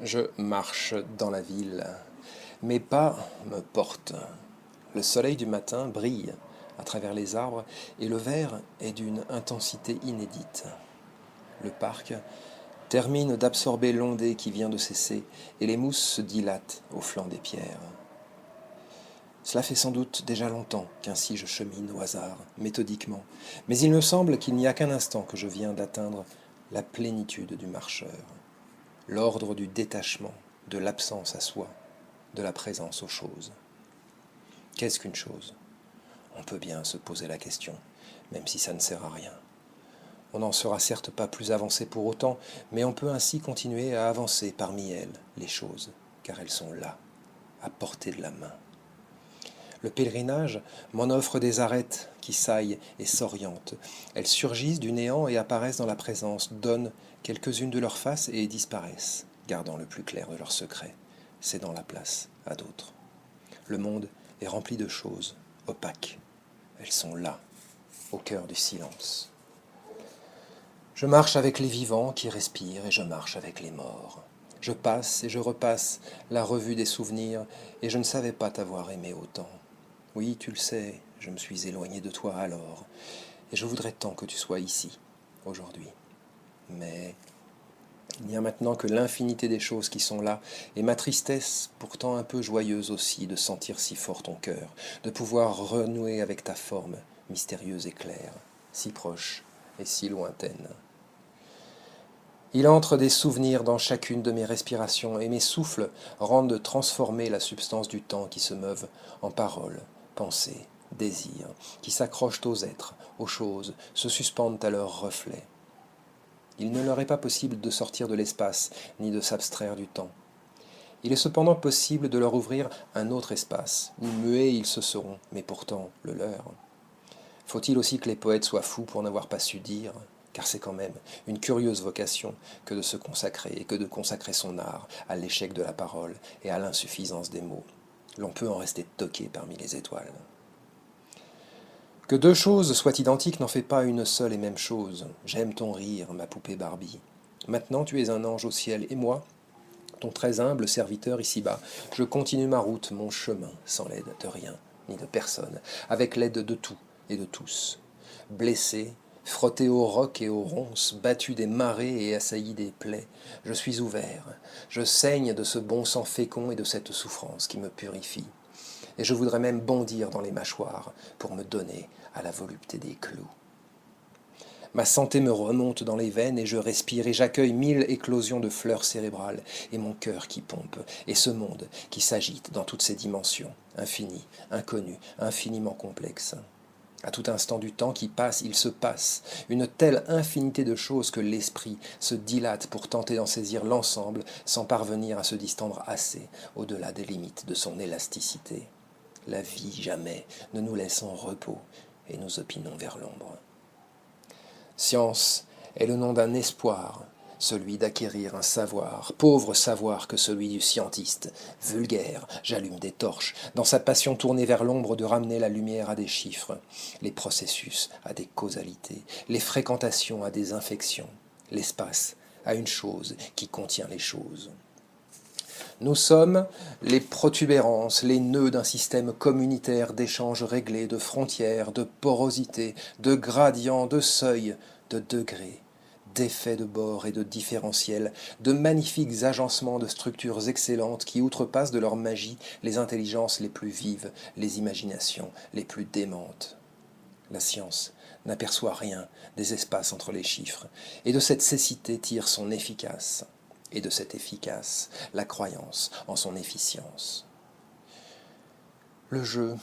Je marche dans la ville. Mes pas me portent. Le soleil du matin brille à travers les arbres et le vert est d'une intensité inédite. Le parc termine d'absorber l'ondée qui vient de cesser et les mousses se dilatent au flanc des pierres. Cela fait sans doute déjà longtemps qu'ainsi je chemine au hasard, méthodiquement, mais il me semble qu'il n'y a qu'un instant que je viens d'atteindre la plénitude du marcheur, l'ordre du détachement, de l'absence à soi, de la présence aux choses. Qu'est-ce qu'une chose? On peut bien se poser la question, même si ça ne sert à rien. On n'en sera certes pas plus avancé pour autant, mais on peut ainsi continuer à avancer parmi elles, les choses, car elles sont là, à portée de la main. Le pèlerinage m'en offre des arêtes qui saillent et s'orientent. Elles surgissent du néant et apparaissent dans la présence, donnent quelques-unes de leurs faces et disparaissent, gardant le plus clair de leurs secrets, cédant la place à d'autres. Le monde est rempli de choses opaques. Elles sont là, au cœur du silence. Je marche avec les vivants qui respirent et je marche avec les morts. Je passe et je repasse la revue des souvenirs et je ne savais pas t'avoir aimé autant. Oui, tu le sais, je me suis éloigné de toi alors, et je voudrais tant que tu sois ici, aujourd'hui. Mais il n'y a maintenant que l'infinité des choses qui sont là, et ma tristesse, pourtant un peu joyeuse aussi, de sentir si fort ton cœur, de pouvoir renouer avec ta forme, mystérieuse et claire, si proche et si lointaine. Il entre des souvenirs dans chacune de mes respirations, et mes souffles rendent transformer la substance du temps qui se meuvent en paroles, pensées, désirs, qui s'accrochent aux êtres, aux choses, se suspendent à leurs reflets. Il ne leur est pas possible de sortir de l'espace, ni de s'abstraire du temps. Il est cependant possible de leur ouvrir un autre espace, où muets ils se seront, mais pourtant le leur. Faut-il aussi que les poètes soient fous pour n'avoir pas su dire, car c'est quand même une curieuse vocation que de se consacrer et que de consacrer son art à l'échec de la parole et à l'insuffisance des mots. L'on peut en rester toqué parmi les étoiles. Que deux choses soient identiques n'en fait pas une seule et même chose. J'aime ton rire, ma poupée Barbie. Maintenant tu es un ange au ciel, et moi, ton très humble serviteur ici-bas, je continue ma route, mon chemin, sans l'aide de rien, ni de personne, avec l'aide de tout et de tous. Blessé, frotté aux rocs et aux ronces, battu des marées et assailli des plaies, je suis ouvert, je saigne de ce bon sang fécond et de cette souffrance qui me purifie. Et je voudrais même bondir dans les mâchoires pour me donner à la volupté des clous. Ma santé me remonte dans les veines et je respire et j'accueille 1000 éclosions de fleurs cérébrales et mon cœur qui pompe et ce monde qui s'agite dans toutes ses dimensions, infini, inconnu, infiniment complexe. À tout instant du temps qui passe, il se passe une telle infinité de choses que l'esprit se dilate pour tenter d'en saisir l'ensemble sans parvenir à se distendre assez au-delà des limites de son élasticité. La vie jamais ne nous laisse en repos et nous opinons vers l'ombre. Science est le nom d'un espoir, celui d'acquérir un savoir, pauvre savoir que celui du scientiste, vulgaire, j'allume des torches, dans sa passion tournée vers l'ombre de ramener la lumière à des chiffres, les processus à des causalités, les fréquentations à des infections, l'espace à une chose qui contient les choses. Nous sommes les protubérances, les nœuds d'un système communautaire d'échanges réglés, de frontières, de porosité, de gradients, de seuils, de degrés, d'effets de bord et de différentiels, de magnifiques agencements de structures excellentes qui outrepassent de leur magie les intelligences les plus vives, les imaginations les plus démentes. La science n'aperçoit rien des espaces entre les chiffres, et de cette cécité tire son efficace. Et de cette efficace, la croyance en son efficience. Le jeu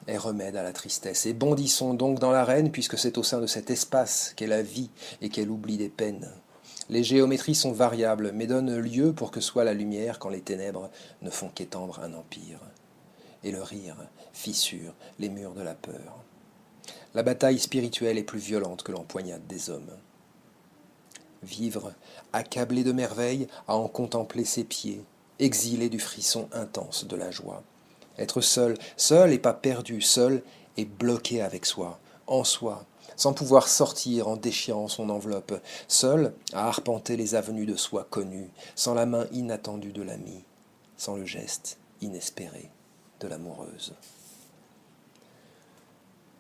est remède à la tristesse, et bondissons donc dans l'arène, puisque c'est au sein de cet espace qu'est la vie et qu'est l'oubli des peines. Les géométries sont variables, mais donnent lieu pour que soit la lumière quand les ténèbres ne font qu'étendre un empire. Et le rire fissure les murs de la peur. La bataille spirituelle est plus violente que l'empoignade des hommes. Vivre, accablé de merveilles, à en contempler ses pieds, exilé du frisson intense de la joie. Être seul, seul et pas perdu, seul et bloqué avec soi, en soi, sans pouvoir sortir en déchirant son enveloppe, seul à arpenter les avenues de soi connues, sans la main inattendue de l'ami, sans le geste inespéré de l'amoureuse.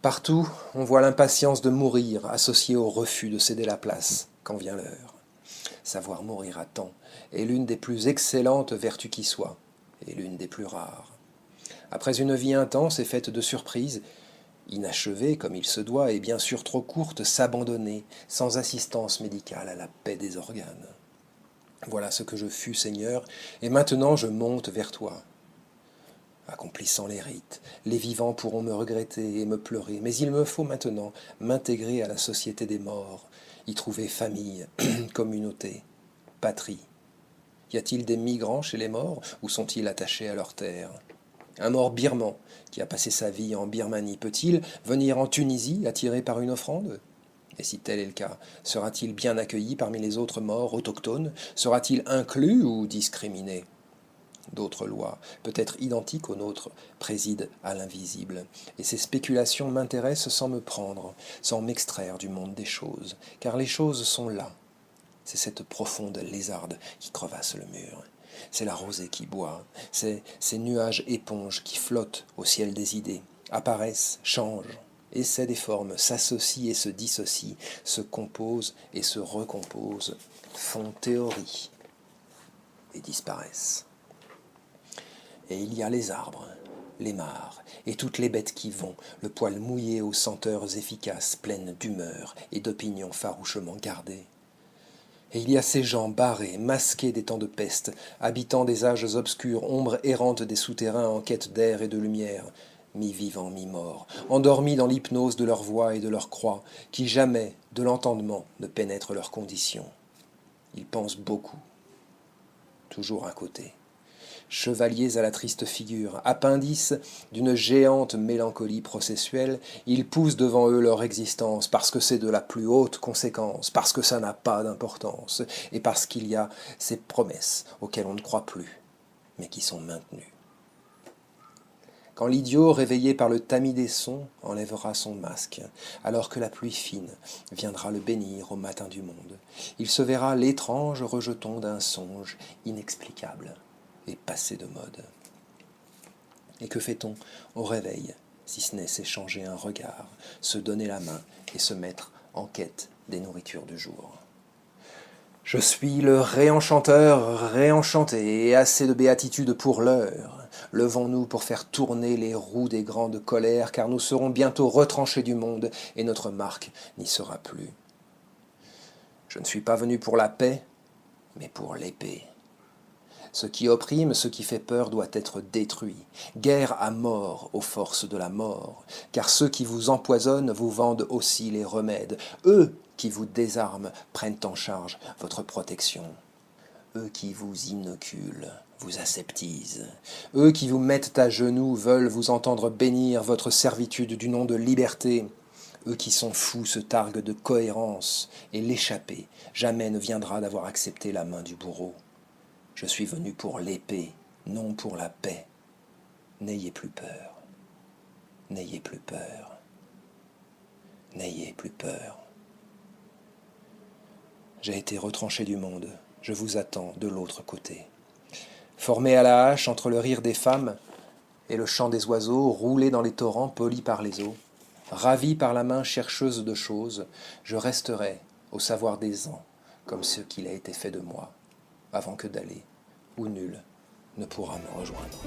Partout, on voit l'impatience de mourir associée au refus de céder la place quand vient l'heure. Savoir mourir à temps est l'une des plus excellentes vertus qui soient, et l'une des plus rares. Après une vie intense et faite de surprises, inachevée comme il se doit et bien sûr trop courte, s'abandonner sans assistance médicale à la paix des organes. Voilà ce que je fus, Seigneur, et maintenant je monte vers toi. Accomplissant les rites, les vivants pourront me regretter et me pleurer, mais il me faut maintenant m'intégrer à la société des morts, y trouver famille, communauté, patrie. Y a-t-il des migrants chez les morts, ou sont-ils attachés à leur terre? Un mort birman, qui a passé sa vie en Birmanie, peut-il venir en Tunisie attiré par une offrande? Et si tel est le cas, sera-t-il bien accueilli parmi les autres morts autochtones? Sera-t-il inclus ou discriminé? D'autres lois, peut-être identiques aux nôtres, président à l'invisible, et ces spéculations m'intéressent sans me prendre, sans m'extraire du monde des choses, car les choses sont là. C'est cette profonde lézarde qui crevasse le mur. C'est la rosée qui boit, c'est ces nuages éponges qui flottent au ciel des idées, apparaissent, changent, essaient des formes, s'associent et se dissocient, se composent et se recomposent, font théorie et disparaissent. Et il y a les arbres, les mares, et toutes les bêtes qui vont, le poil mouillé aux senteurs efficaces, pleines d'humeur et d'opinions farouchement gardées. Et il y a ces gens barrés, masqués des temps de peste, habitant des âges obscurs, ombres errantes des souterrains en quête d'air et de lumière, mi-vivants, mi-morts, endormis dans l'hypnose de leur voix et de leur croix, qui jamais, de l'entendement, ne pénètrent leurs conditions. Ils pensent beaucoup, toujours à côté. Chevaliers à la triste figure, appendices d'une géante mélancolie processuelle, ils poussent devant eux leur existence parce que c'est de la plus haute conséquence, parce que ça n'a pas d'importance, et parce qu'il y a ces promesses auxquelles on ne croit plus, mais qui sont maintenues. Quand l'idiot, réveillé par le tamis des sons, enlèvera son masque, alors que la pluie fine viendra le bénir au matin du monde, il se verra l'étrange rejeton d'un songe inexplicable et passé de mode. Et que fait-on au réveil, si ce n'est s'échanger un regard, se donner la main et se mettre en quête des nourritures du jour? Je suis le réenchanteur réenchanté, et assez de béatitude pour l'heure. Levons-nous pour faire tourner les roues des grandes colères, car nous serons bientôt retranchés du monde, et notre marque n'y sera plus. Je ne suis pas venu pour la paix, mais pour l'épée. Ce qui opprime, ce qui fait peur doit être détruit. Guerre à mort aux forces de la mort, car ceux qui vous empoisonnent vous vendent aussi les remèdes. Eux qui vous désarment prennent en charge votre protection. Eux qui vous inoculent vous aseptisent. Eux qui vous mettent à genoux veulent vous entendre bénir votre servitude du nom de liberté. Eux qui sont fous se targuent de cohérence, et l'échappé jamais ne viendra d'avoir accepté la main du bourreau. Je suis venu pour l'épée, non pour la paix. N'ayez plus peur. N'ayez plus peur. N'ayez plus peur. J'ai été retranché du monde. Je vous attends de l'autre côté. Formé à la hache entre le rire des femmes et le chant des oiseaux, roulé dans les torrents polis par les eaux, ravi par la main chercheuse de choses, je resterai au savoir des ans, comme ce qu'il a été fait de moi, avant que d'aller où nul ne pourra me rejoindre.